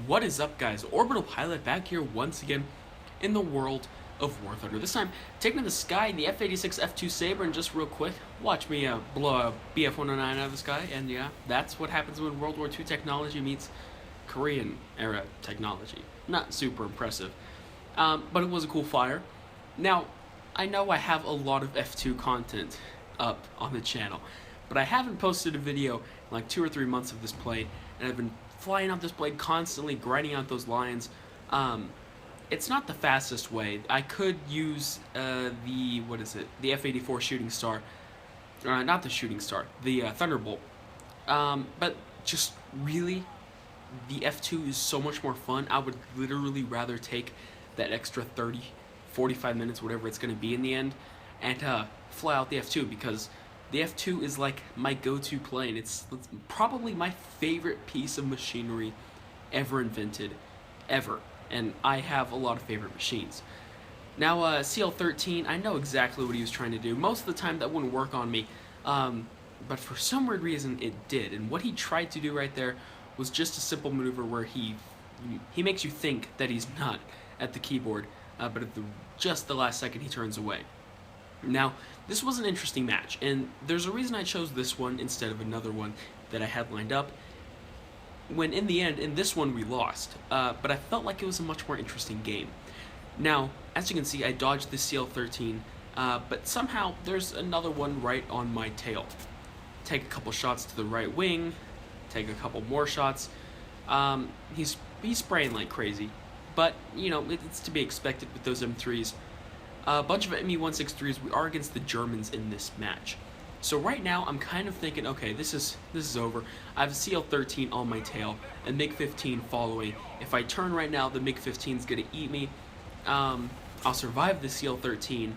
What is up, guys? Orbital-Pilot back here once again in the world of Warthunder. This time, taking to the sky in the F86-F2 Saber, and just real quick, watch me blow a bf-109 out of the sky, and yeah, that's what happens when World War II technology meets Korean-era technology. Not super impressive, but it was a cool fire. Now, I know I have a lot of F2 content up on the channel, but I haven't posted a video in like 2 or 3 months of this plane, and I've been flying out this blade constantly, grinding out those lines. It's not the fastest way. I could use the F-84 Shooting Star, not the Shooting Star, the Thunderbolt. But just really, the F2 is so much more fun. I would literally rather take that extra 30, 45 minutes, whatever it's going to be in the end, and fly out the F2, because the F2 is like my go-to plane. It's probably my favorite piece of machinery ever invented, ever. And I have a lot of favorite machines. Now, Cl-13, I know exactly what he was trying to do. Most of the time that wouldn't work on me, but for some weird reason it did. And what he tried to do right there was just a simple maneuver where he makes you think that he's not at the keyboard, but at just the last second he turns away. Now, this was an interesting match, and there's a reason I chose this one instead of another one that I had lined up, when in the end, in this one we lost, but I felt like it was a much more interesting game. Now, as you can see, I dodged the Cl-13, but somehow there's another one right on my tail. Take a couple shots to the right wing, take a couple more shots. He's spraying like crazy, but, you know, it's to be expected with those M3s. A bunch of Me-163s. We are against the Germans in this match. So right now, I'm kind of thinking, okay, this is over. I have a Cl-13 on my tail, and MiG-15 following. If I turn right now, the MiG-15 is going to eat me. I'll survive the Cl-13,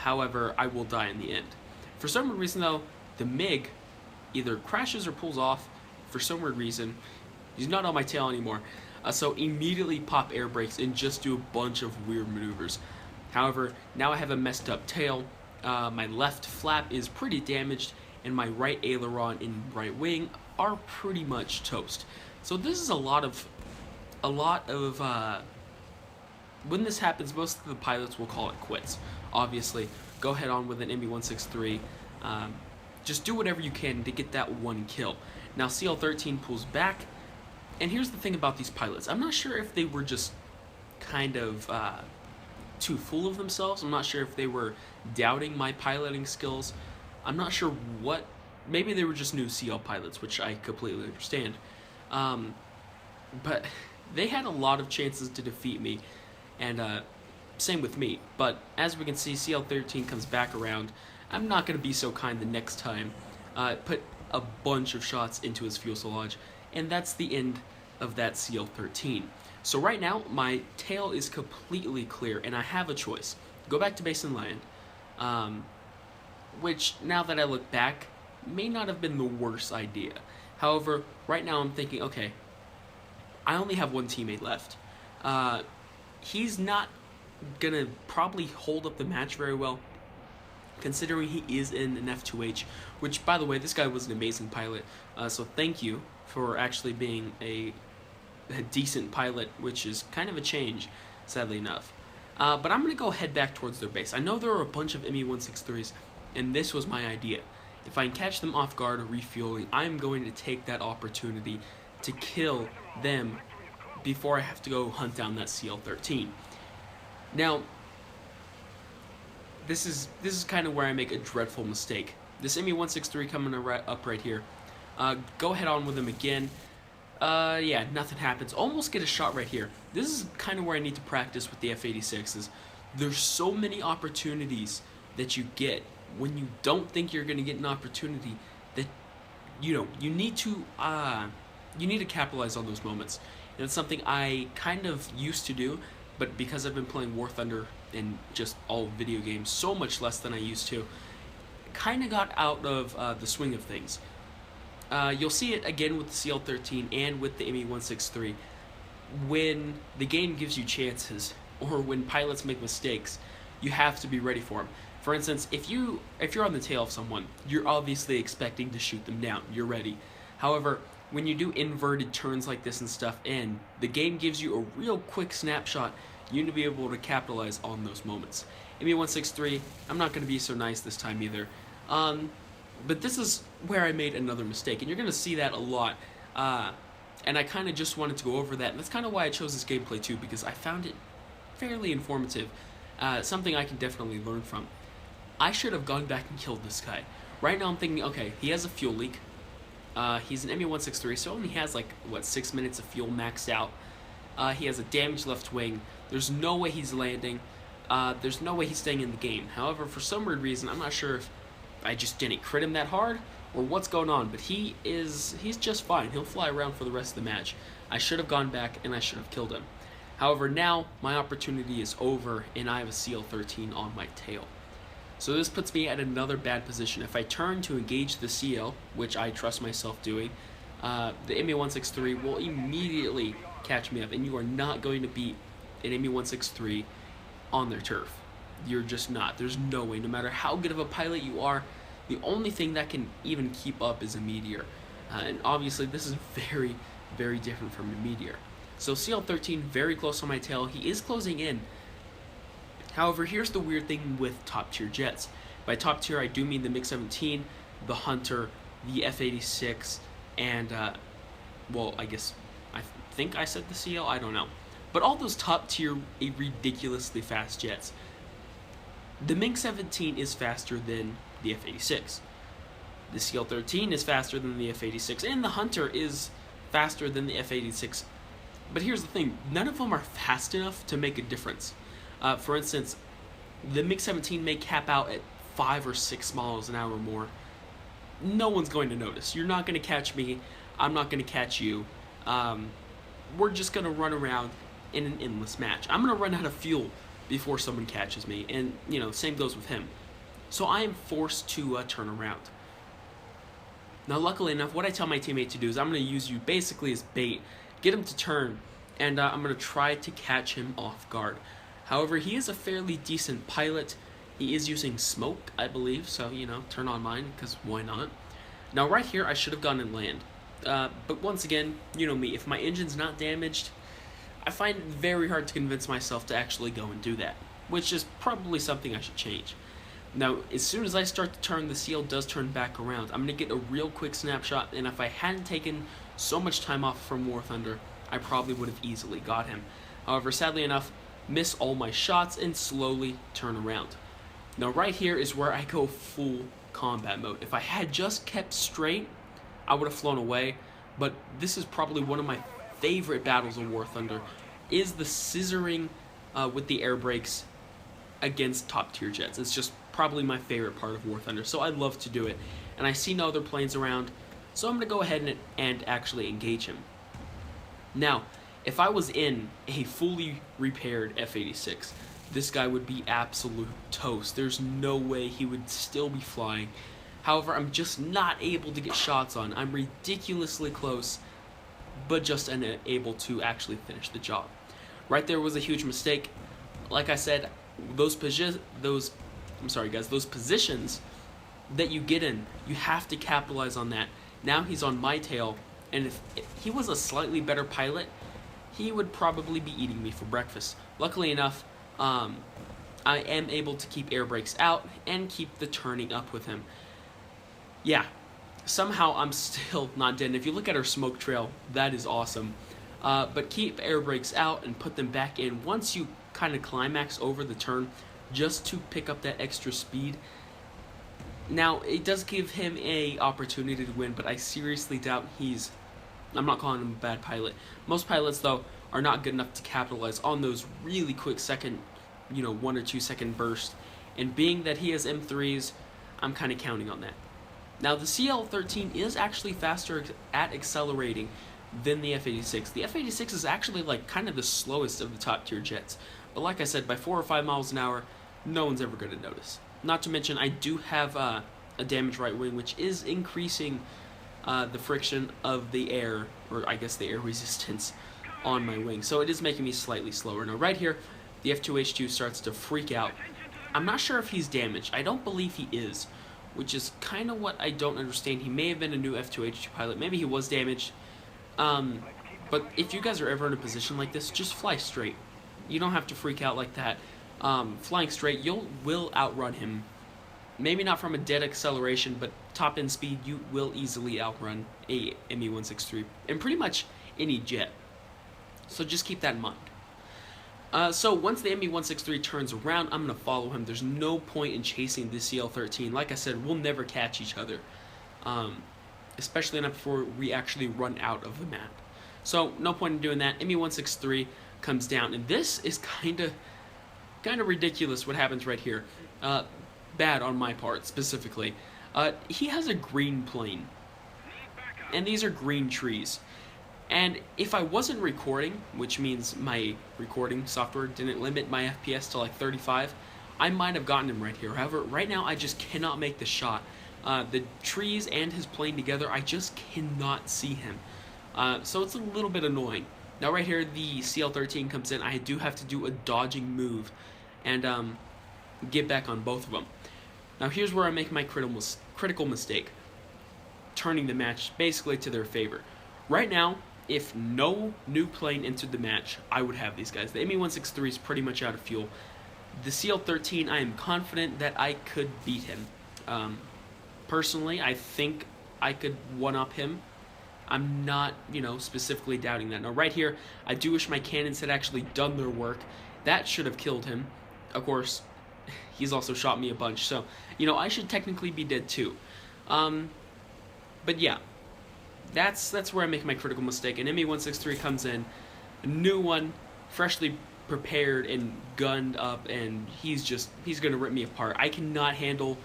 however, I will die in the end. For some weird reason, though, the MiG either crashes or pulls off. For some weird reason, he's not on my tail anymore. So immediately pop air brakes and just do a bunch of weird maneuvers. However, now I have a messed up tail. My left flap is pretty damaged, and my right aileron and right wing are pretty much toast. So this is a lot of when this happens, most of the pilots will call it quits. Obviously, go head on with an Me-163. Just do whatever you can to get that one kill. Now Cl-13 pulls back, and here's the thing about these pilots. I'm not sure if they were just kind of too full of themselves. I'm not sure if they were doubting my piloting skills. I'm not sure what. Maybe they were just new CL pilots, which I completely understand. But they had a lot of chances to defeat me, and same with me. But as we can see, Cl-13 comes back around. I'm not going to be so kind the next time. Put a bunch of shots into his fuselage, and that's the end of that Cl-13. So right now, my tail is completely clear, and I have a choice. Go back to base and land, which, now that I look back, may not have been the worst idea. However, right now I'm thinking, okay, I only have one teammate left. He's not gonna probably hold up the match very well, considering he is in an F2H, which, by the way, this guy was an amazing pilot, so thank you for actually being a decent pilot, which is kind of a change, sadly enough. But I'm going to go head back towards their base. I know there are a bunch of Me-163s, and this was my idea. If I can catch them off guard or refueling, I'm going to take that opportunity to kill them before I have to go hunt down that Cl-13. Now, this is kind of where I make a dreadful mistake. This Me-163 coming up right here. Go head on with him again. Yeah, nothing happens. Almost get a shot right here. This is kind of where I need to practice with the F86s. There's so many opportunities that you get when you don't think you're going to get an opportunity that, you know, you need to capitalize on those moments. And it's something I kind of used to do, but because I've been playing Warthunder and just all video games so much less than I used to, kind of got out of the swing of things. You'll see it again with the Cl-13 and with the Me-163. When the game gives you chances, or when pilots make mistakes, you have to be ready for them. For instance, if you're on the tail of someone, you're obviously expecting to shoot them down. You're ready. However, when you do inverted turns like this and stuff, and the game gives you a real quick snapshot, you need to be able to capitalize on those moments. ME-163, I'm not going to be so nice this time either. But this is where I made another mistake, and you're going to see that a lot. And I kind of just wanted to go over that, and that's kind of why I chose this gameplay too, because I found it fairly informative. Something I can definitely learn from. I should have gone back and killed this guy. Right now I'm thinking, okay, he has a fuel leak. He's an ME-163, so only has like, what, 6 minutes of fuel maxed out. He has a damaged left wing. There's no way he's landing. There's no way he's staying in the game. However, for some weird reason, I'm not sure if I just didn't crit him that hard or what's going on, but he's just fine. He'll fly around for the rest of the match. I should have gone back and I should have killed him. However, now my opportunity is over and I have a Cl-13 on my tail. So this puts me at another bad position. If I turn to engage the CL, which I trust myself doing, the ME-163 will immediately catch me up, and you are not going to beat an ME-163 on their turf. You're just not. There's no way. No matter how good of a pilot you are, the only thing that can even keep up is a meteor. And obviously this is very, very different from a meteor. So Cl-13 very close on my tail. He is closing in. However, here's the weird thing with top tier jets. By top tier, I do mean the MiG-17, the Hunter, the F86, and well, I think I said the CL, I don't know. But all those top tier, ridiculously fast jets. The MiG-17 is faster than the F86. The Cl-13 is faster than the F86, and the Hunter is faster than the F86. But here's the thing, none of them are fast enough to make a difference. For instance, the MiG-17 may cap out at 5 or 6 miles an hour more. No one's going to notice. You're not going to catch me. I'm not going to catch you. We're just going to run around in an endless match. I'm going to run out of fuel before someone catches me, and you know, same goes with him. So I am forced to turn around. Now, luckily enough, what I tell my teammate to do is I'm going to use you basically as bait, get him to turn, and I'm going to try to catch him off guard. However, he is a fairly decent pilot. He is using smoke, I believe, so, you know, turn on mine, because why not? Now, right here, I should have gone and land. But once again, you know me, if my engine's not damaged, I find it very hard to convince myself to actually go and do that, which is probably something I should change. Now, as soon as I start to turn, the CL does turn back around. I'm going to get a real quick snapshot, and if I hadn't taken so much time off from Warthunder, I probably would have easily got him. However, sadly enough, miss all my shots and slowly turn around. Now, right here is where I go full combat mode. If I had just kept straight, I would have flown away, but this is probably one of my favorite battles of Warthunder, is the scissoring with the air brakes against top tier jets. It's just probably my favorite part of Warthunder, so I love to do it. And I see no other planes around, so I'm going to go ahead and actually engage him. Now, if I was in a fully repaired F86, this guy would be absolute toast. There's no way he would still be flying. However, I'm just not able to get shots on. I'm ridiculously close, but just unable to actually finish the job. Right there was a huge mistake. Like I said, those positions that you get in, you have to capitalize on that. Now he's on my tail, and if he was a slightly better pilot, he would probably be eating me for breakfast. Luckily enough, I am able to keep air brakes out and keep the turning up with him. Yeah, somehow I'm still not dead. And if you look at our smoke trail, that is awesome. But keep air brakes out and put them back in once you kind of climax over the turn, just to pick up that extra speed. Now, it does give him a opportunity to win, but I seriously doubt I'm not calling him a bad pilot. Most pilots, though, are not good enough to capitalize on those really quick second, 1 or 2 second bursts. And being that he has M3s, I'm kind of counting on that. Now, the Cl-13 is actually faster at accelerating than the F86. The F86 is actually like kind of the slowest of the top tier jets. But like I said, by 4 or 5 miles an hour, no one's ever going to notice. Not to mention, I do have a damaged right wing, which is increasing the friction of the air, or I guess the air resistance on my wing. So it is making me slightly slower. Now right here, the F2H2 starts to freak out. I'm not sure if he's damaged. I don't believe he is. which is kind of what I don't understand. He may have been a new F2 pilot. Maybe he was damaged. But if you guys are ever in a position like this, just fly straight. You don't have to freak out like that. Flying straight, you will outrun him. Maybe not from a dead acceleration, but top end speed, you will easily outrun a ME-163 and pretty much any jet. So just keep that in mind. So once the ME-163 turns around, I'm going to follow him. There's no point in chasing the Cl-13. Like I said, we'll never catch each other. Especially not before we actually run out of the map. So no point in doing that. ME-163 comes down, and this is kind of ridiculous what happens right here. Bad on my part, specifically. He has a green plane, and these are green trees. And if I wasn't recording, which means my recording software didn't limit my FPS to like 35, I might have gotten him right here. However, right now I just cannot make the shot. The trees and his plane together, I just cannot see him. So it's a little bit annoying. Now right here, the Cl-13 comes in. I do have to do a dodging move and get back on both of them. Now here's where I make my critical mistake, turning the match basically to their favor. Right now, if no new plane entered the match, I would have these guys. The ME-163 is pretty much out of fuel. The Cl-13, I am confident that I could beat him. Personally, I think I could one-up him. I'm not, specifically doubting that. Now, right here, I do wish my cannons had actually done their work. That should have killed him. Of course, he's also shot me a bunch, so, I should technically be dead too. But yeah, that's where I make my critical mistake. An ME-163 comes in, a new one, freshly prepared and gunned up, and he's gonna rip me apart. I cannot handle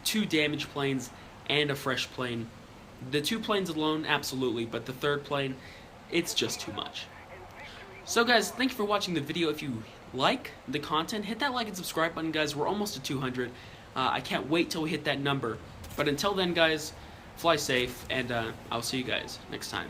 2 damaged planes and a fresh plane. The 2 planes alone, absolutely, but the 3rd plane, it's just too much. So guys, thank you for watching the video. If you like the content, hit that like and subscribe button, guys. We're almost at 200. I can't wait till we hit that number. But until then, guys, fly safe, and I'll see you guys next time.